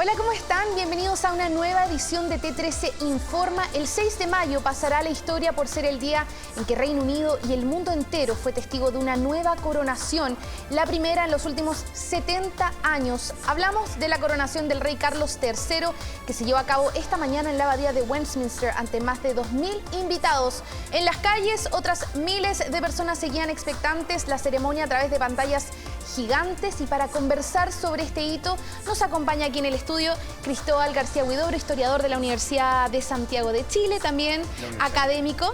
Hola, ¿cómo están? Bienvenidos a una nueva edición de T13 Informa. El 6 de mayo pasará a la historia por ser el día en que Reino Unido y el mundo entero fue testigo de una nueva coronación, la primera en los últimos 70 años. Hablamos de la coronación del rey Carlos III, que se llevó a cabo esta mañana en la abadía de Westminster ante más de 2.000 invitados. En las calles, otras miles de personas seguían expectantes la ceremonia a través de pantallas gigantes, y para conversar sobre este hito nos acompaña aquí en el estudio Cristóbal García Huidobro, historiador de la Universidad de Santiago de Chile, también académico,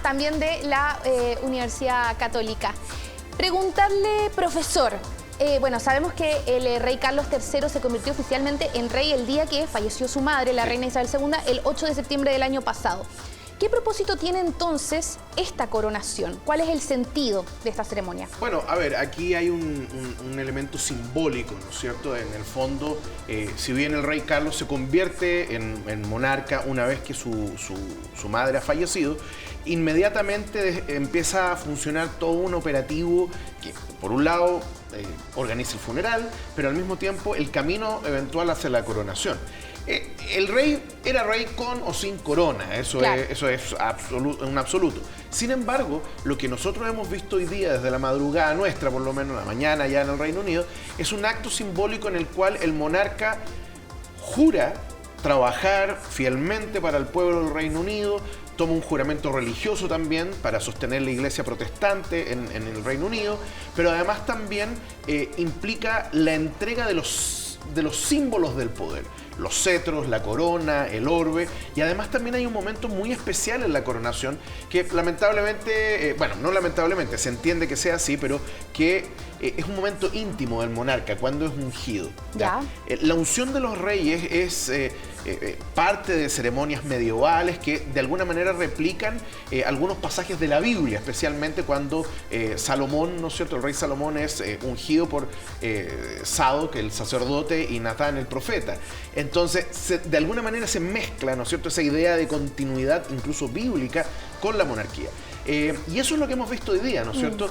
también de la Universidad Católica. Preguntarle, profesor, bueno, sabemos que el rey Carlos III se convirtió oficialmente en rey el día que falleció su madre, la reina Isabel II, el 8 de septiembre del año pasado. ¿Qué propósito tiene entonces esta coronación? ¿Cuál es el sentido de esta ceremonia? Bueno, a ver, aquí hay un elemento simbólico, ¿no es cierto? En el fondo, si bien el rey Carlos se convierte en monarca una vez que su madre ha fallecido, inmediatamente empieza a funcionar todo un operativo que, por un lado, organiza el funeral, pero al mismo tiempo el camino eventual hacia la coronación. El rey era rey con o sin corona, eso es un absoluto. Sin embargo, lo que nosotros hemos visto hoy día desde la madrugada nuestra, por lo menos la mañana ya en el Reino Unido, es un acto simbólico en el cual el monarca jura trabajar fielmente para el pueblo del Reino Unido, toma un juramento religioso también para sostener la iglesia protestante en el Reino Unido, pero además también implica la entrega de los símbolos del poder. Los cetros, la corona, el orbe, y además también hay un momento muy especial en la coronación que lamentablemente, bueno, no lamentablemente, se entiende que sea así, pero que es un momento íntimo del monarca cuando es ungido. ¿Ya? La unción de los reyes es parte de ceremonias medievales que de alguna manera replican algunos pasajes de la Biblia, especialmente cuando Salomón, ¿no es cierto? El rey Salomón es ungido por Sadoc, el sacerdote, y Natán, el profeta. Entonces, de alguna manera se mezcla, ¿no es cierto?, esa idea de continuidad, incluso bíblica, con la monarquía. Y eso es lo que hemos visto hoy día, ¿no es cierto?,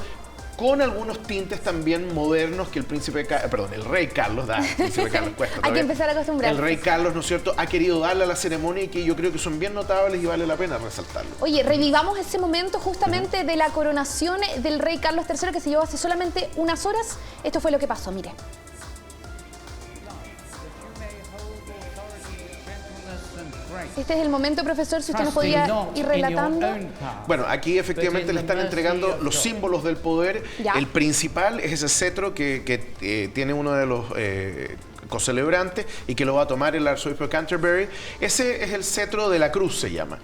con algunos tintes también modernos que el rey Carlos, príncipe Carlos cuesta. Hay que empezar a acostumbrarse. El rey Carlos, ¿no es cierto?, ha querido darle a la ceremonia y que yo creo que son bien notables y vale la pena resaltarlo. Oye, revivamos ese momento justamente de la coronación del rey Carlos III que se llevó hace solamente unas horas. Esto fue lo que pasó, mire. Este es el momento, profesor, si usted nos podía ir relatando. Bueno, aquí efectivamente le están entregando los símbolos del poder. ¿Ya? El principal es ese cetro que tiene uno de los cocelebrantes y que lo va a tomar el arzobispo de Canterbury. Ese es el cetro de la cruz, se llama.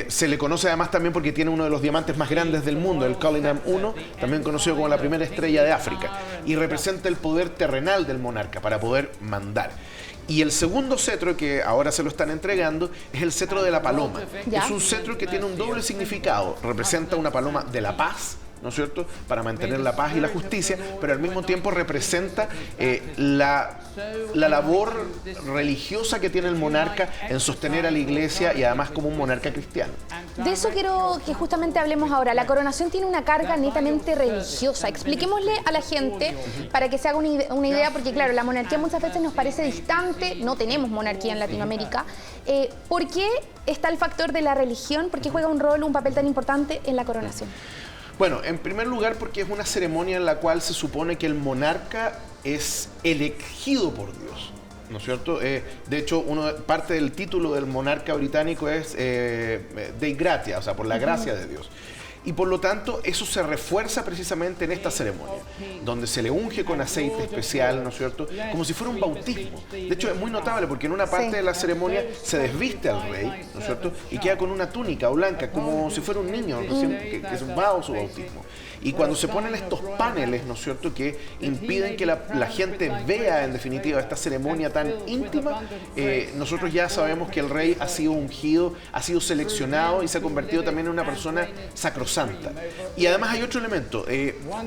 Se le conoce además también porque tiene uno de los diamantes más grandes del mundo, el Cullinan I, también conocido como la primera estrella de África, y representa el poder terrenal del monarca para poder mandar. Y el segundo cetro que ahora se lo están entregando es el cetro de la paloma. ¿Ya? Es un cetro que tiene un doble significado. Representa una paloma de la paz, ¿no es cierto?, para mantener la paz y la justicia, pero al mismo tiempo representa la labor religiosa que tiene el monarca en sostener a la iglesia y además como un monarca cristiano. De eso quiero que justamente hablemos ahora. La coronación tiene una carga netamente religiosa. Expliquémosle a la gente para que se haga una idea, porque claro, la monarquía muchas veces nos parece distante, no tenemos monarquía en Latinoamérica. ¿Por qué está el factor de la religión? ¿Por qué juega un papel tan importante en la coronación? Bueno, en primer lugar porque es una ceremonia en la cual se supone que el monarca es elegido por Dios, ¿no es cierto? De hecho, parte del título del monarca británico es Dei Gratia, o sea, por la gracia de Dios. Y por lo tanto, eso se refuerza precisamente en esta ceremonia, donde se le unge con aceite especial, ¿no es cierto?, como si fuera un bautismo. De hecho, es muy notable porque en una parte de la ceremonia se desviste al rey, ¿no es cierto?, y queda con una túnica blanca, como si fuera un niño recién que va a su bautismo. Y cuando se ponen estos paneles, ¿no es cierto?, que impiden que la gente vea, en definitiva, esta ceremonia tan íntima, nosotros ya sabemos que el rey ha sido ungido, ha sido seleccionado y se ha convertido también en una persona sacrosanta. Y además hay otro elemento.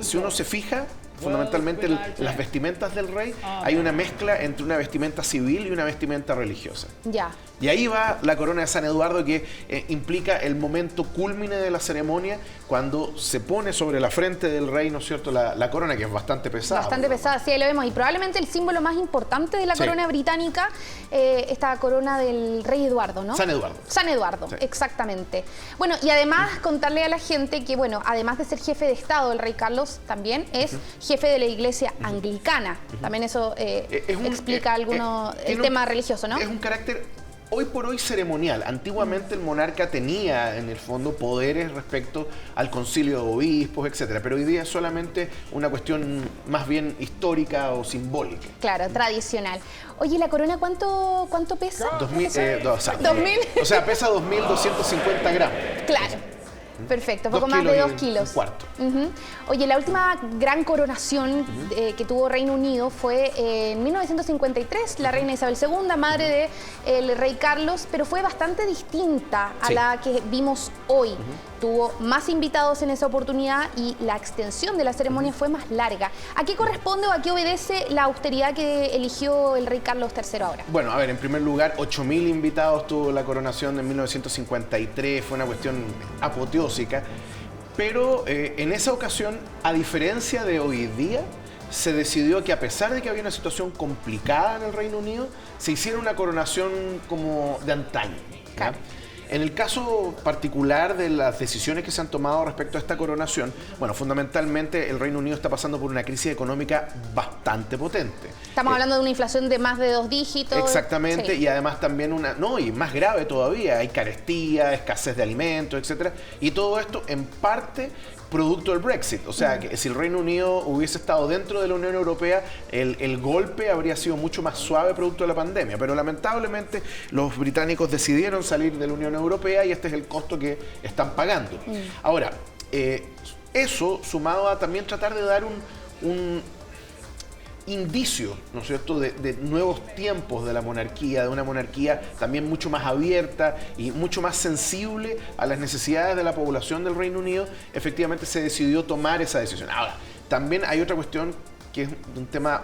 Si uno se fija, fundamentalmente las vestimentas del rey, hay una mezcla entre una vestimenta civil y una vestimenta religiosa. Ya. Y ahí va la corona de San Eduardo, que implica el momento cúlmine de la ceremonia, cuando se pone sobre la frente del rey, ¿no es cierto?, la corona, que es bastante pesada. Bastante pesada, sí, ahí lo vemos. Y probablemente el símbolo más importante de la corona británica, esta corona del rey Eduardo, ¿no? San Eduardo. San Eduardo, sí. Exactamente. Bueno, y además contarle a la gente que, bueno, además de ser jefe de Estado, el rey Carlos también es jefe de la iglesia anglicana. También eso explica el tema religioso, ¿no? Es un carácter hoy por hoy ceremonial. Antiguamente el monarca tenía en el fondo poderes respecto al concilio de obispos, etcétera, pero hoy día es solamente una cuestión más bien histórica o simbólica. Claro, tradicional. Oye, ¿la corona cuánto pesa? 2000, o sea, pesa 2.250 gramos. Claro. Perfecto, poco más de 2 kilos. Un cuarto. Oye, la última gran coronación que tuvo Reino Unido fue en 1953, la reina Isabel II, madre del rey Carlos, pero fue bastante distinta a la que vimos hoy. Tuvo más invitados en esa oportunidad y la extensión de la ceremonia fue más larga. ¿A qué corresponde o a qué obedece la austeridad que eligió el rey Carlos III ahora? Bueno, a ver, en primer lugar, 8.000 invitados tuvo la coronación en 1953, fue una cuestión apoteósica, pero en esa ocasión, a diferencia de hoy día, se decidió que, a pesar de que había una situación complicada en el Reino Unido, se hiciera una coronación como de antaño. Claro. En el caso particular de las decisiones que se han tomado respecto a esta coronación, bueno, fundamentalmente el Reino Unido está pasando por una crisis económica bastante potente. Estamos hablando de una inflación de más de 2 dígitos. Exactamente, sí. Y además también y más grave todavía, hay carestía, escasez de alimentos, etcétera, y todo esto en parte producto del Brexit. O sea, que si el Reino Unido hubiese estado dentro de la Unión Europea, el golpe habría sido mucho más suave producto de la pandemia. Pero lamentablemente los británicos decidieron salir de la Unión Europea y este es el costo que están pagando. Ahora, eso sumado a también tratar de dar un indicio, ¿no es cierto?, de nuevos tiempos de la monarquía, de una monarquía también mucho más abierta y mucho más sensible a las necesidades de la población del Reino Unido, efectivamente se decidió tomar esa decisión. Ahora, también hay otra cuestión que es un tema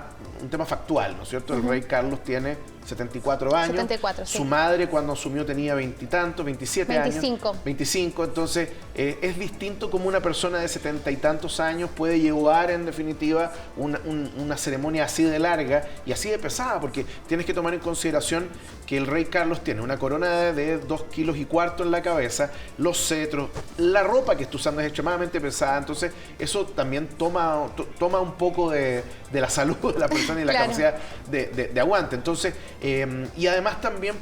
factual, ¿no es cierto? El rey Carlos tiene 74 años. 74, sí. Su madre cuando asumió tenía 20 y tantos, 27 25. años. 25. Entonces es distinto como una persona de 70 y tantos años puede llevar en definitiva una ceremonia así de larga y así de pesada, porque tienes que tomar en consideración que el rey Carlos tiene una corona de 2 kilos y cuarto en la cabeza, los cetros, la ropa que está usando es extremadamente pesada, entonces eso también toma un poco de la salud de la persona y la capacidad de aguante. Entonces, y además también,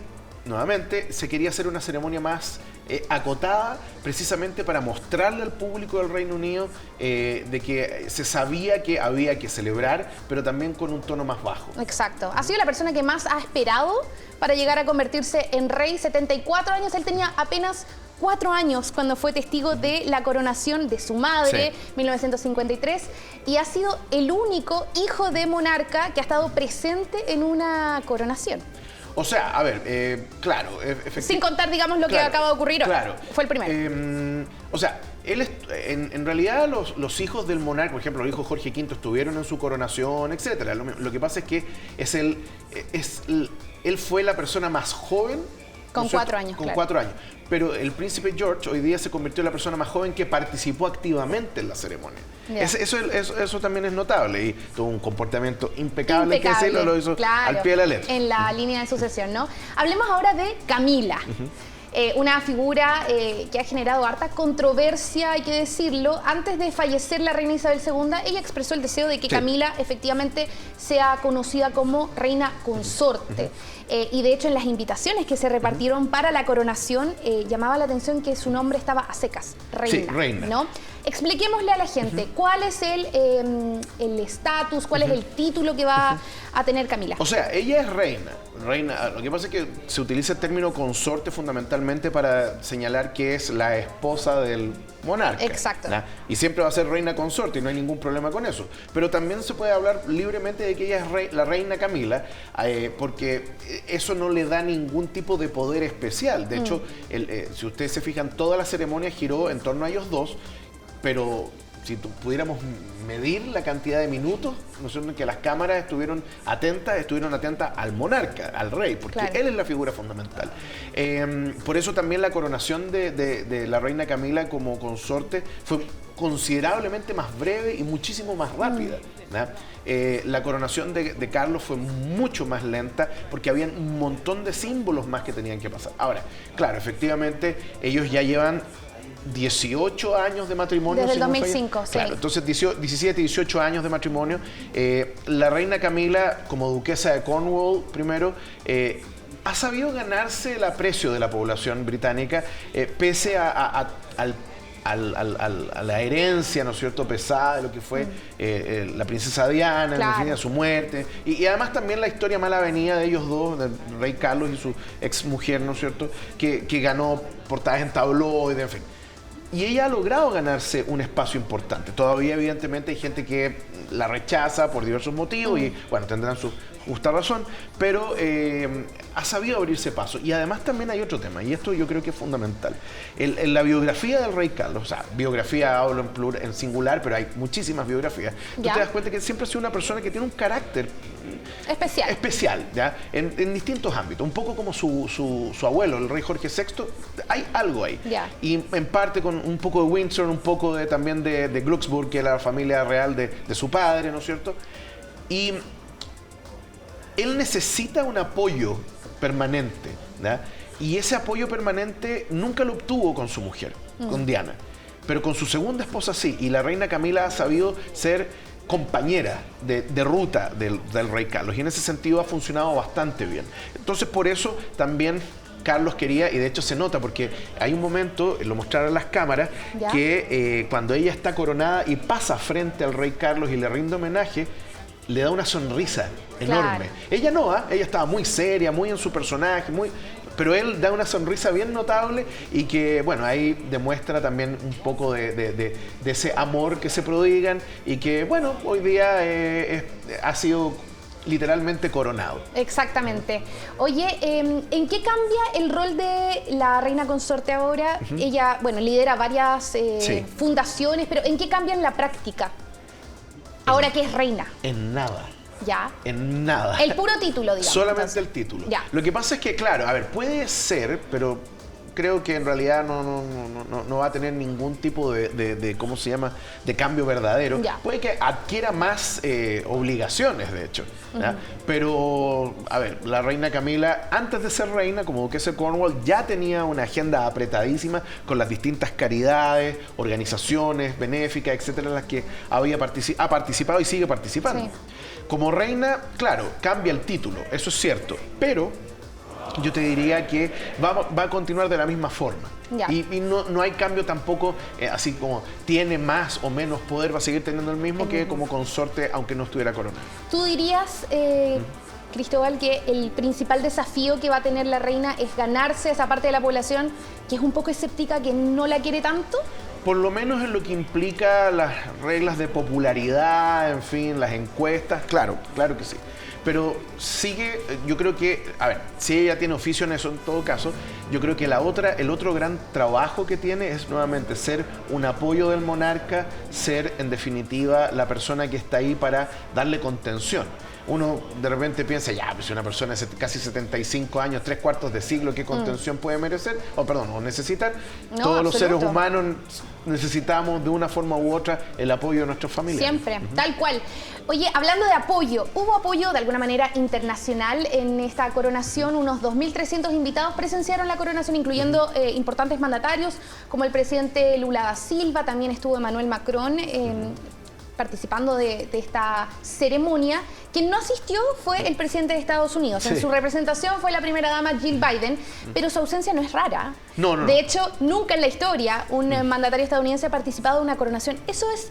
nuevamente, se quería hacer una ceremonia más acotada, precisamente para mostrarle al público del Reino Unido de que se sabía que había que celebrar, pero también con un tono más bajo. Exacto. Ha sido la persona que más ha esperado para llegar a convertirse en rey. 74 años, él tenía apenas 4 años cuando fue testigo de la coronación de su madre, 1953, y ha sido el único hijo de monarca que ha estado presente en una coronación. O sea, a ver, claro. Sin contar, digamos, lo que acaba de ocurrir hoy. Claro. Fue el primero. O sea, él en realidad los hijos del monarca, por ejemplo, el hijo Jorge V, estuvieron en su coronación, etcétera. Lo que pasa es que él fue la persona más joven. Con 4 años, Con 4 años. Pero el príncipe George hoy día se convirtió en la persona más joven que participó activamente en la ceremonia. Yeah. Eso también es notable y tuvo un comportamiento impecable. Que sí, lo hizo al pie de la letra. En la línea de sucesión, ¿no? Hablemos ahora de Camila. Una figura que ha generado harta controversia, hay que decirlo. Antes de fallecer la reina Isabel II, ella expresó el deseo de que Camila efectivamente sea conocida como reina consorte. Y de hecho en las invitaciones que se repartieron para la coronación llamaba la atención que su nombre estaba a secas, reina. Sí, reina. ¿No? Expliquémosle a la gente cuál es el estatus, cuál es el título que va a tener Camila. O sea, ella es reina. Lo que pasa es que se utiliza el término consorte fundamentalmente para señalar que es la esposa del monarca. Exacto. ¿No? Y siempre va a ser reina consorte y no hay ningún problema con eso. Pero también se puede hablar libremente de que ella es la reina Camila, porque eso no le da ningún tipo de poder especial. De hecho, si ustedes se fijan, toda la ceremonia giró en torno a ellos dos, pero si pudiéramos medir la cantidad de minutos, ¿no es cierto?, que las cámaras estuvieron atentas al monarca, al rey, porque claro, él es la figura fundamental. Por eso también la coronación de la reina Camila como consorte fue considerablemente más breve y muchísimo más rápida, ¿no? La coronación de Carlos fue mucho más lenta porque había un montón de símbolos más que tenían que pasar. Ahora, claro, efectivamente, ellos ya llevan 18 años de matrimonio. Desde el 2005, sí. Claro, entonces 17, 18 años de matrimonio. La reina Camila, como duquesa de Cornwall, primero, ha sabido ganarse el aprecio de la población británica, pese a la herencia, ¿no es cierto?, pesada de lo que fue la princesa Diana, claro, en fin, a su muerte. Y además también la historia mala venida de ellos dos, del rey Carlos y su ex mujer, ¿no es cierto?, que ganó portadas en tabloides, en fin. Y ella ha logrado ganarse un espacio importante. Todavía, evidentemente, hay gente que la rechaza por diversos motivos y, bueno, tendrán su justa razón, pero ha sabido abrirse paso. Y además también hay otro tema, y esto yo creo que es fundamental. En la biografía del rey Carlos, o sea, biografía hablo en singular, pero hay muchísimas biografías, tú te das cuenta que siempre ha sido una persona que tiene un carácter especial, ¿ya? En distintos ámbitos, un poco como su abuelo, el rey Jorge VI, hay algo ahí. Y en parte con un poco de Windsor, un poco también de Glücksburg, que era la familia real de su padre, ¿no es cierto? Y él necesita un apoyo permanente, ¿ya? Y ese apoyo permanente nunca lo obtuvo con su mujer, con Diana, pero con su segunda esposa sí, y la reina Camila ha sabido ser compañera de ruta del rey Carlos, y en ese sentido ha funcionado bastante bien. Entonces, por eso también Carlos quería, y de hecho se nota porque hay un momento, lo mostraron las cámaras, que cuando ella está coronada y pasa frente al rey Carlos y le rinde homenaje, le da una sonrisa enorme. Claro. Ella no, ella estaba muy seria, muy en su personaje, pero él da una sonrisa bien notable y que, bueno, ahí demuestra también un poco de ese amor que se prodigan y que, bueno, hoy día ha sido literalmente coronado. Exactamente. Oye, ¿en qué cambia el rol de la reina consorte ahora? Ella, bueno, lidera varias fundaciones, pero ¿en qué cambia en la práctica? Ahora que es reina. En nada. Ya. En nada. El puro título, digamos. Solamente entonces. El título. Ya. Lo que pasa es que, claro, a ver, puede ser, pero creo que en realidad no va a tener ningún tipo de ¿cómo se llama?, de cambio verdadero. Ya. Puede que adquiera más obligaciones, de hecho. Pero, a ver, la reina Camila, antes de ser reina, como duquesa de Cornwall, ya tenía una agenda apretadísima con las distintas caridades, organizaciones benéficas, etcétera, en las que ha participado y sigue participando. Sí. Como reina, claro, cambia el título, eso es cierto, pero yo te diría que va a continuar de la misma forma. Y no hay cambio tampoco, así como tiene más o menos poder, va a seguir teniendo el mismo que como consorte, aunque no estuviera coronada. ¿Tú dirías, Cristóbal, que el principal desafío que va a tener la reina es ganarse esa parte de la población que es un poco escéptica, que no la quiere tanto? Por lo menos en lo que implica las reglas de popularidad, en fin, las encuestas, claro que sí. Pero sigue, yo creo que, a ver, si ella tiene oficio en eso en todo caso, yo creo que el otro gran trabajo que tiene es nuevamente ser un apoyo del monarca, ser en definitiva la persona que está ahí para darle contención. Uno de repente piensa, ya, pues una persona de casi 75 años, 3/4 de siglo, ¿qué contención puede merecer? O necesitar. No, todos los seres humanos necesitamos de una forma u otra el apoyo de nuestras familias. Siempre, tal cual. Oye, hablando de apoyo, ¿hubo apoyo de alguna manera internacional en esta coronación? Unos 2.300 invitados presenciaron la coronación, incluyendo importantes mandatarios, como el presidente Lula da Silva, también estuvo Emmanuel Macron participando de esta ceremonia. Quien no asistió fue el presidente de Estados Unidos. En su representación fue la primera dama Jill Biden, pero su ausencia no es rara. De hecho, nunca en la historia un mandatario estadounidense ha participado de una coronación. ¿Eso es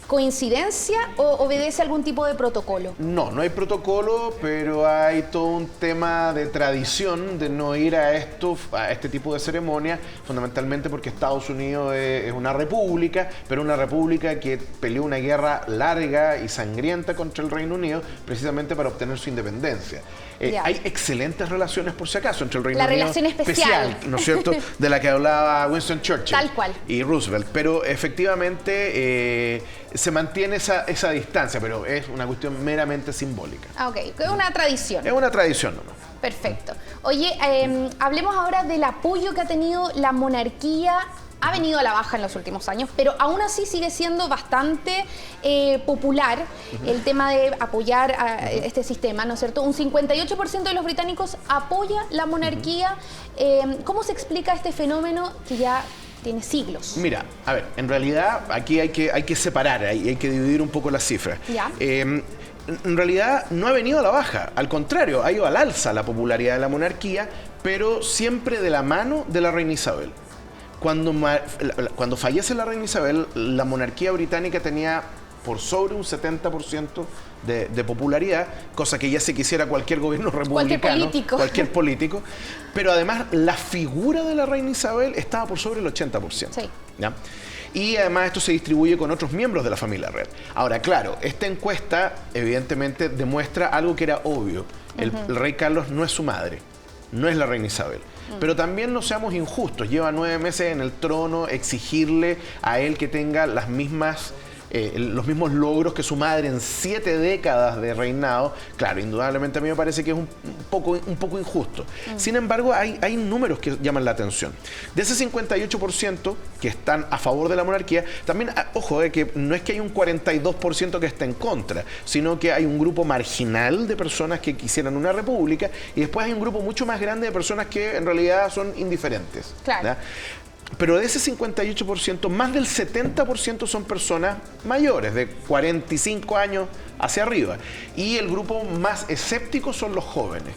¿Coincidencia o obedece a algún tipo de protocolo? No hay protocolo, pero hay todo un tema de tradición de no ir a este tipo de ceremonia, fundamentalmente porque Estados Unidos es una república, pero una república que peleó una guerra larga y sangrienta contra el Reino Unido precisamente para obtener su independencia. Hay excelentes relaciones, por si acaso, entre el Reino Unido. La relación especial, ¿no es cierto?, de la que hablaba Winston Churchill. Tal cual. Y Roosevelt. Pero efectivamente se mantiene esa distancia, pero es una cuestión meramente simbólica. Ok, es una tradición. Es una tradición nomás. Perfecto. Oye, hablemos ahora del apoyo que ha tenido la monarquía. Ha venido a la baja en los últimos años, pero aún así sigue siendo bastante popular el tema de apoyar a este sistema, ¿no es cierto? Un 58% de los británicos apoya la monarquía. ¿Cómo se explica este fenómeno que ya tiene siglos? Mira, a ver, en realidad aquí hay que separar, hay que dividir un poco las cifras. ¿Ya? En realidad no ha venido a la baja, al contrario, ha ido al alza la popularidad de la monarquía, pero siempre de la mano de la reina Isabel. Cuando fallece la reina Isabel, la monarquía británica tenía por sobre un 70% de popularidad, cosa que ya se quisiera cualquier gobierno republicano, cualquier político. Pero además la figura de la reina Isabel estaba por sobre el 80%. Sí. ¿Ya? Y además esto se distribuye con otros miembros de la familia real. Ahora, claro, esta encuesta evidentemente demuestra algo que era obvio. El rey Carlos no es su madre, no es la reina Isabel. Pero también no seamos injustos. Lleva 9 meses en el trono, exigirle a él que tenga los mismos logros que su madre en 7 décadas de reinado. Claro, indudablemente a mí me parece que es un poco injusto. Sin embargo, hay números que llaman la atención. De ese 58% que están a favor de la monarquía, también, ojo, que no es que hay un 42% que está en contra, sino que hay un grupo marginal de personas que quisieran una república y después hay un grupo mucho más grande de personas que en realidad son indiferentes. Claro. ¿Ya? Pero de ese 58%, más del 70% son personas mayores, de 45 años hacia arriba. Y el grupo más escéptico son los jóvenes.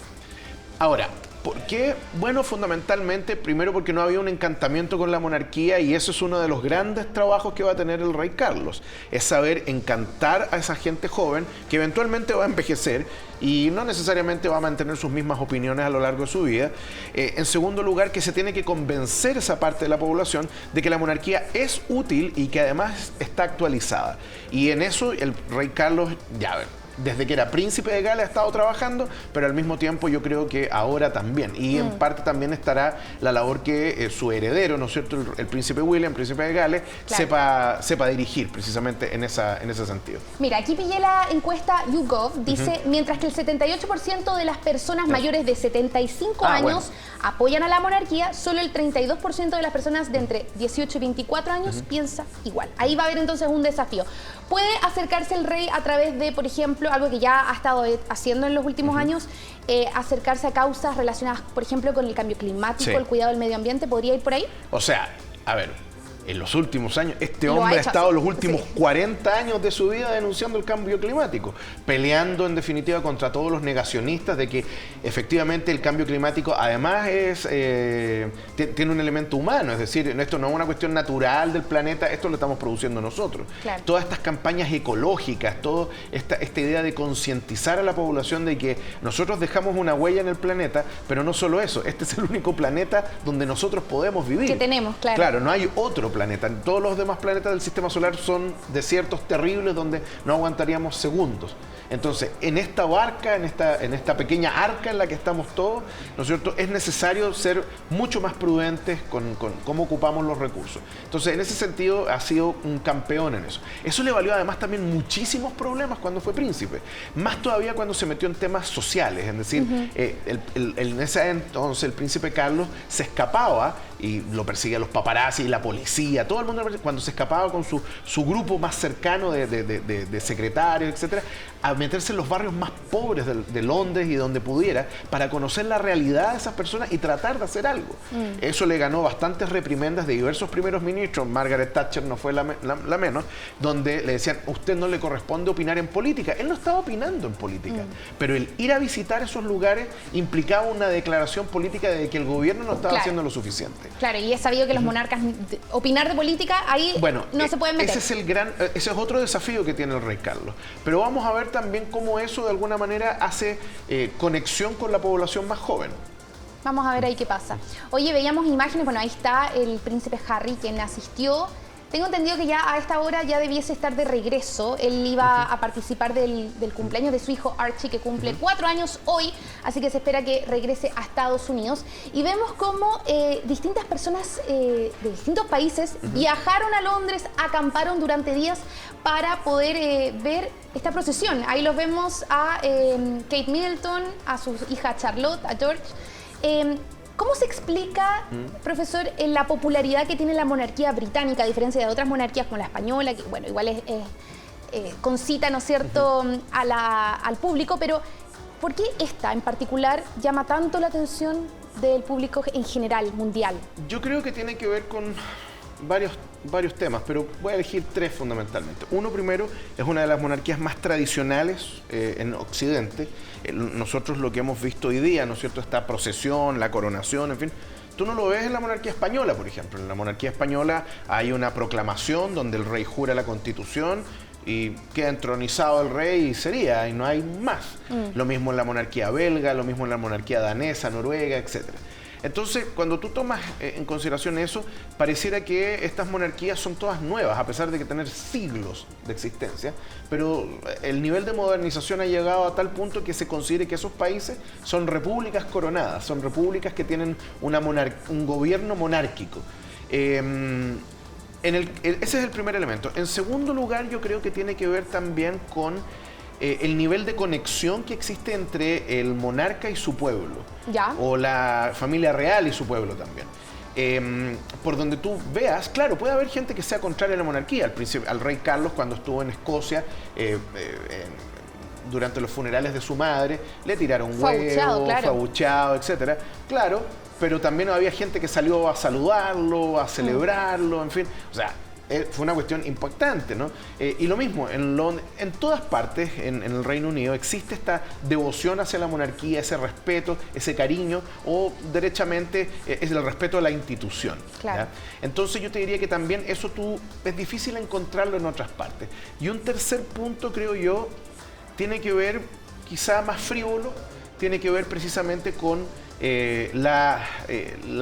Ahora, ¿por qué? Bueno, fundamentalmente, primero porque no había un encantamiento con la monarquía y eso es uno de los grandes trabajos que va a tener el rey Carlos. Es saber encantar a esa gente joven que eventualmente va a envejecer y no necesariamente va a mantener sus mismas opiniones a lo largo de su vida. En segundo lugar, que se tiene que convencer esa parte de la población de que la monarquía es útil y que además está actualizada. Y en eso el rey Carlos, ya desde que era príncipe de Gales ha estado trabajando, pero al mismo tiempo yo creo que ahora también. Y en parte también estará la labor que su heredero, ¿no es cierto?, el príncipe William, príncipe de Gales, claro, sepa dirigir precisamente en ese sentido. Mira, aquí pillé la encuesta YouGov, dice, mientras que el 78% de las personas mayores de 75 años apoyan a la monarquía, solo el 32% de las personas de entre 18 y 24 años piensa igual. Ahí va a haber entonces un desafío. ¿Puede acercarse el rey a través de, por ejemplo, algo que ya ha estado haciendo en los últimos años, acercarse a causas relacionadas, por ejemplo, con el cambio climático, el cuidado del medio ambiente? ¿Podría ir por ahí? O sea, a ver, en los últimos años, este hombre ha estado los últimos 40 años de su vida denunciando el cambio climático, peleando en definitiva contra todos los negacionistas de que efectivamente el cambio climático además tiene un elemento humano, es decir, esto no es una cuestión natural del planeta, esto lo estamos produciendo nosotros. Claro. Todas estas campañas ecológicas, toda esta idea de concientizar a la población de que nosotros dejamos una huella en el planeta, pero no solo eso, este es el único planeta donde nosotros podemos vivir. Que tenemos, claro. Claro, no hay otro planeta. Todos los demás planetas del sistema solar son desiertos terribles donde no aguantaríamos segundos. Entonces, en esta barca, en esta pequeña arca en la que estamos todos, ¿no es cierto?, es necesario ser mucho más prudentes con cómo ocupamos los recursos. Entonces, en ese sentido, ha sido un campeón en eso. Eso le valió además también muchísimos problemas cuando fue príncipe. Más todavía cuando se metió en temas sociales. Es decir, en ese entonces el príncipe Carlos se escapaba y lo perseguían los paparazzi y la policía, todo el mundo, cuando se escapaba con su grupo más cercano de secretarios, etcétera, a meterse en los barrios más pobres de Londres y donde pudiera para conocer la realidad de esas personas y tratar de hacer algo. Eso le ganó bastantes reprimendas de diversos primeros ministros, Margaret Thatcher no fue la menos, donde le decían, usted no le corresponde opinar en política. Él no estaba opinando en política, pero el ir a visitar esos lugares implicaba una declaración política de que el gobierno no estaba haciendo lo suficiente. Claro, y es sabido que los monarcas, opinar de política, ahí no se pueden meter. Ese es otro desafío que tiene el rey Carlos. Pero vamos a ver también cómo eso de alguna manera hace conexión con la población más joven. Vamos a ver ahí qué pasa. Oye, veíamos imágenes, bueno, ahí está el príncipe Harry, quien asistió. Tengo entendido que ya a esta hora ya debiese estar de regreso. Él iba a participar del cumpleaños de su hijo Archie, que cumple 4 años hoy, así que se espera que regrese a Estados Unidos. Y vemos cómo distintas personas de distintos países viajaron a Londres, acamparon durante días para poder ver esta procesión. Ahí los vemos a Kate Middleton, a su hija Charlotte, a George. ¿Cómo se explica, profesor, la popularidad que tiene la monarquía británica, a diferencia de otras monarquías como la española, que bueno, igual concita, ¿no es cierto?, al público, pero ¿por qué esta en particular llama tanto la atención del público en general, mundial? Yo creo que tiene que ver con varios temas, pero voy a elegir 3 fundamentalmente. Uno, primero, es una de las monarquías más tradicionales en Occidente. Nosotros lo que hemos visto hoy día, ¿no es cierto?, esta procesión, la coronación, en fin, tú no lo ves en la monarquía española, por ejemplo. En la monarquía española hay una proclamación donde el rey jura la Constitución y queda entronizado el rey y no hay más. Lo mismo en la monarquía belga, lo mismo en la monarquía danesa, noruega, etcétera. Entonces, cuando tú tomas en consideración eso, pareciera que estas monarquías son todas nuevas, a pesar de que tener siglos de existencia, pero el nivel de modernización ha llegado a tal punto que se considere que esos países son repúblicas coronadas, son repúblicas que tienen un gobierno monárquico. Ese es el primer elemento. En segundo lugar, yo creo que tiene que ver también con el nivel de conexión que existe entre el monarca y su pueblo, o la familia real y su pueblo también. Por donde tú veas, claro, puede haber gente que sea contraria a la monarquía. Al rey Carlos, cuando estuvo en Escocia, durante los funerales de su madre, le tiraron huevos, fue abucheado, etcétera. Claro, pero también había gente que salió a saludarlo, a celebrarlo, en fin. O sea, fue una cuestión impactante, ¿no? Y lo mismo, en todas partes, en el Reino Unido, existe esta devoción hacia la monarquía, ese respeto, ese cariño, o derechamente es el respeto a la institución. Claro. ¿Ya? Entonces yo te diría que también eso es difícil encontrarlo en otras partes. Y un tercer punto, creo yo, tiene que ver, quizá más frívolo, tiene que ver precisamente con la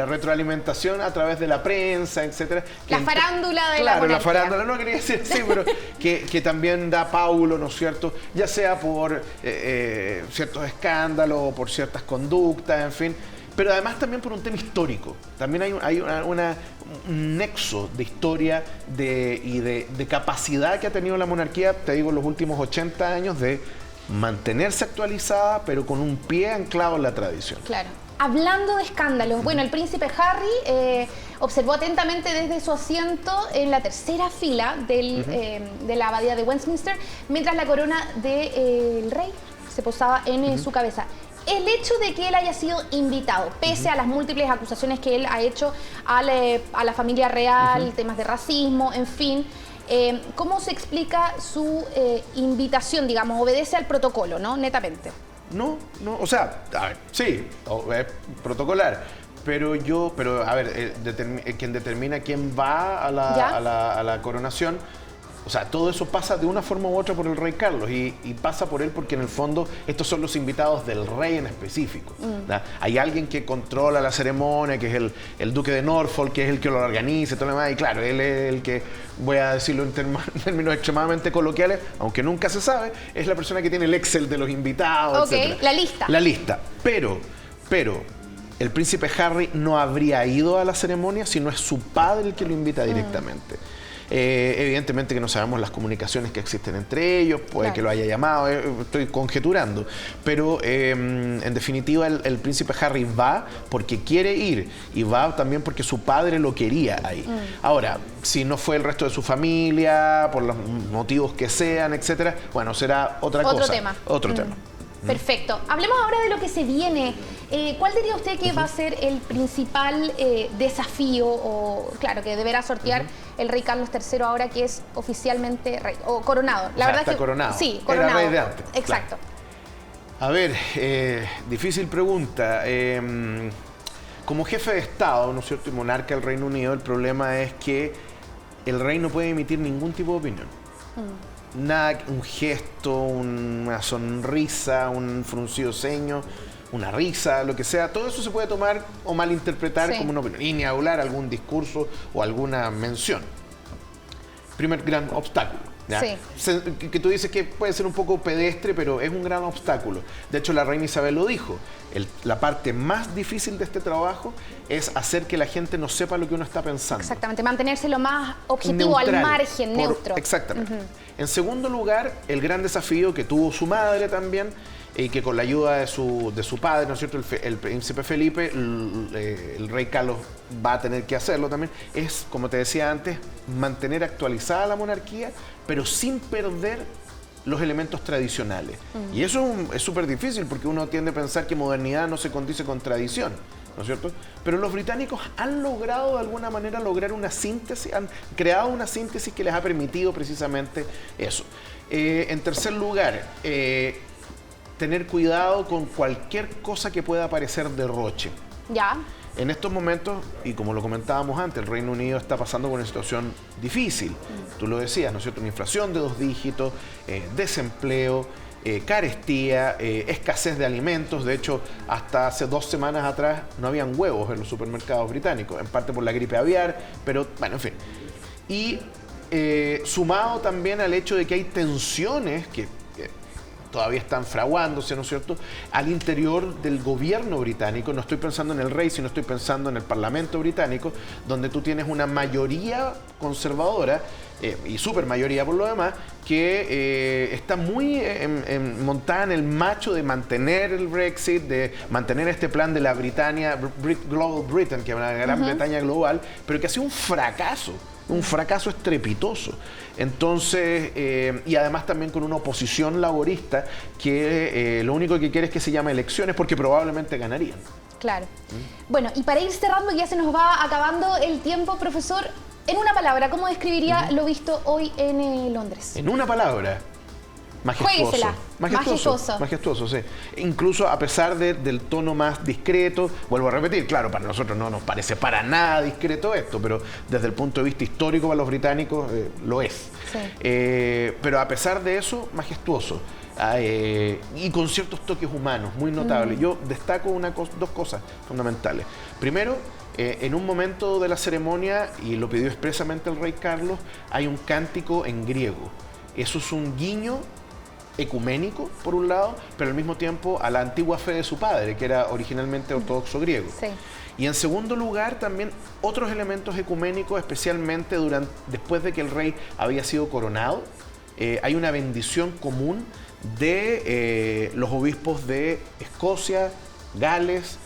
retroalimentación a través de la prensa, etcétera. La farándula de la monarquía. Claro, la farándula, no quería decir así, pero que también da paulo, ¿no es cierto? Ya sea por ciertos escándalos o por ciertas conductas, en fin. Pero además también por un tema histórico. También hay un nexo de historia y de capacidad que ha tenido la monarquía, te digo, en los últimos 80 años de mantenerse actualizada, pero con un pie anclado en la tradición. Claro. Hablando de escándalos, bueno, el príncipe Harry observó atentamente desde su asiento en la tercera fila de la abadía de Westminster, mientras la corona del rey se posaba en su cabeza. El hecho de que él haya sido invitado, pese a las múltiples acusaciones que él ha hecho a la familia real, temas de racismo, en fin, ¿cómo se explica su invitación, digamos? Obedece al protocolo, ¿no? Netamente. No, o sea, a ver, sí, es protocolar, pero a ver, quien determina quién va a la coronación, o sea, todo eso pasa de una forma u otra por el rey Carlos y pasa por él porque en el fondo estos son los invitados del rey en específico. Hay alguien que controla la ceremonia, que es el duque de Norfolk, que es el que lo organiza y todo lo demás, y claro, él es el que, voy a decirlo en términos extremadamente coloquiales, aunque nunca se sabe, es la persona que tiene el Excel de los invitados, etc. La lista. La lista, pero el príncipe Harry no habría ido a la ceremonia si no es su padre el que lo invita directamente. Evidentemente que no sabemos las comunicaciones que existen entre ellos, puede que lo haya llamado, estoy conjeturando, pero en definitiva el príncipe Harry va porque quiere ir y va también porque su padre lo quería ahí. Ahora, si no fue el resto de su familia, por los motivos que sean, etcétera, bueno, será otra cosa. Otro tema. Perfecto. Hablemos ahora de lo que se viene. ¿Cuál diría usted que va a ser el principal desafío, o claro, que deberá sortear el rey Carlos III ahora que es oficialmente rey, o coronado? La verdad está es que coronado. Sí, coronado. Era rey de antes. Exacto. Claro. A ver, difícil pregunta. como jefe de Estado, ¿no es cierto?, y monarca del Reino Unido, el problema es que el rey no puede emitir ningún tipo de opinión. Nada, un gesto, una sonrisa, un fruncido ceño, una risa, lo que sea, todo eso se puede tomar o malinterpretar como una opinión, y ni hablar algún discurso o alguna mención. Primer gran obstáculo. ¿Ya? Que tú dices que puede ser un poco pedestre, pero es un gran obstáculo. De hecho, la reina Isabel lo dijo. La parte más difícil de este trabajo es hacer que la gente no sepa lo que uno está pensando. Exactamente, mantenerse lo más objetivo, neutral, al margen, neutro. Exactamente. En segundo lugar, el gran desafío que tuvo su madre también, y que con la ayuda de su padre, ¿no es cierto?, el príncipe Felipe, el rey Carlos va a tener que hacerlo también, es, como te decía antes, mantener actualizada la monarquía, pero sin perder los elementos tradicionales. Y eso es súper difícil, porque uno tiende a pensar que modernidad no se condice con tradición, ¿no es cierto? Pero los británicos han logrado de alguna manera lograr una síntesis, han creado una síntesis que les ha permitido precisamente eso. En tercer lugar, tener cuidado con cualquier cosa que pueda parecer derroche. Ya. En estos momentos, y como lo comentábamos antes, el Reino Unido está pasando por una situación difícil. Tú lo decías, ¿no es cierto? Una inflación de 2 dígitos, desempleo, carestía, escasez de alimentos. De hecho, hasta hace 2 semanas atrás no habían huevos en los supermercados británicos, en parte por la gripe aviar, pero bueno, en fin. Y sumado también al hecho de que hay tensiones que todavía están fraguándose, ¿no es cierto?, al interior del gobierno británico. No estoy pensando en el rey, sino estoy pensando en el Parlamento británico, donde tú tienes una mayoría conservadora, y super mayoría por lo demás, que está muy montada en el macho de mantener el Brexit, de mantener este plan de la Global Britain, que es una Gran Bretaña global, pero que ha sido un fracaso estrepitoso. Entonces, y además también con una oposición laborista que lo único que quiere es que se llame elecciones, porque probablemente ganarían. Claro. Bueno, y para ir cerrando, ya se nos va acabando el tiempo, profesor, en una palabra, ¿cómo describiría lo visto hoy en Londres? En una palabra. Majestuoso. Majestuoso, sí. Incluso a pesar del tono más discreto, vuelvo a repetir, claro, para nosotros no nos parece para nada discreto esto, pero desde el punto de vista histórico para los británicos lo es. Sí. Pero a pesar de eso, majestuoso. Y con ciertos toques humanos muy notables. Yo destaco dos cosas fundamentales. Primero, en un momento de la ceremonia, y lo pidió expresamente el rey Carlos, hay un cántico en griego. Eso es un guiño ecuménico, por un lado, pero al mismo tiempo a la antigua fe de su padre, que era originalmente ortodoxo griego. Sí. Y en segundo lugar, también otros elementos ecuménicos, especialmente después de que el rey había sido coronado. Hay una bendición común de los obispos de Escocia, Gales,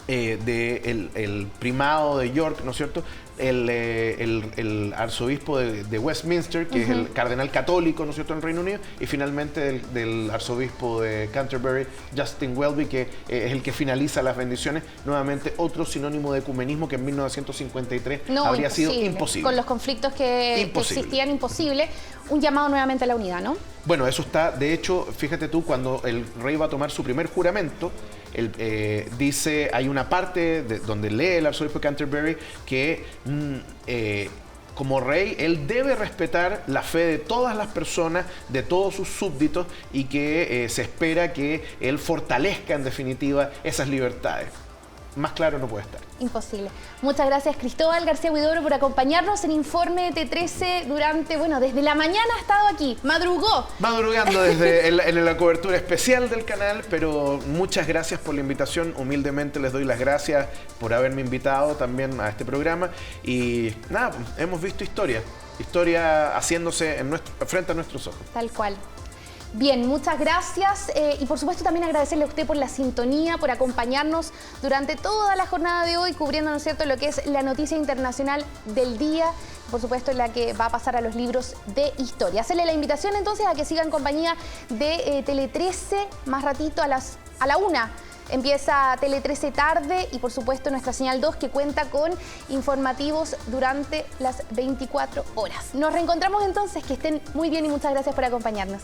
el primado de York, ¿no es cierto?, el arzobispo de Westminster, que es el cardenal católico, ¿no es cierto?, en el Reino Unido, y finalmente del arzobispo de Canterbury, Justin Welby, que es el que finaliza las bendiciones. Nuevamente, otro sinónimo de ecumenismo que en 1953 habría sido imposible. Con los conflictos que existían, imposible. Un llamado nuevamente a la unidad, ¿no? Bueno, eso está, de hecho, fíjate tú, cuando el rey va a tomar su primer juramento, dice, hay una parte donde lee el arzobispo de Canterbury que como rey él debe respetar la fe de todas las personas, de todos sus súbditos, y que se espera que él fortalezca en definitiva esas libertades. Más claro no puede estar. Imposible. Muchas gracias, Cristóbal García Huidobro, por acompañarnos en Informe T13 desde la mañana ha estado aquí, madrugó. Madrugando desde en la cobertura especial del canal, pero muchas gracias por la invitación. Humildemente les doy las gracias por haberme invitado también a este programa. Y nada, hemos visto historia haciéndose frente a nuestros ojos. Tal cual. Bien, muchas gracias y por supuesto también agradecerle a usted por la sintonía, por acompañarnos durante toda la jornada de hoy, cubriendo, ¿no es cierto?, lo que es la noticia internacional del día, por supuesto la que va a pasar a los libros de historia. Hacerle la invitación entonces a que siga en compañía de Tele 13 más ratito a la 1. Empieza Tele 13 tarde y por supuesto nuestra señal 2 que cuenta con informativos durante las 24 horas. Nos reencontramos entonces, que estén muy bien y muchas gracias por acompañarnos.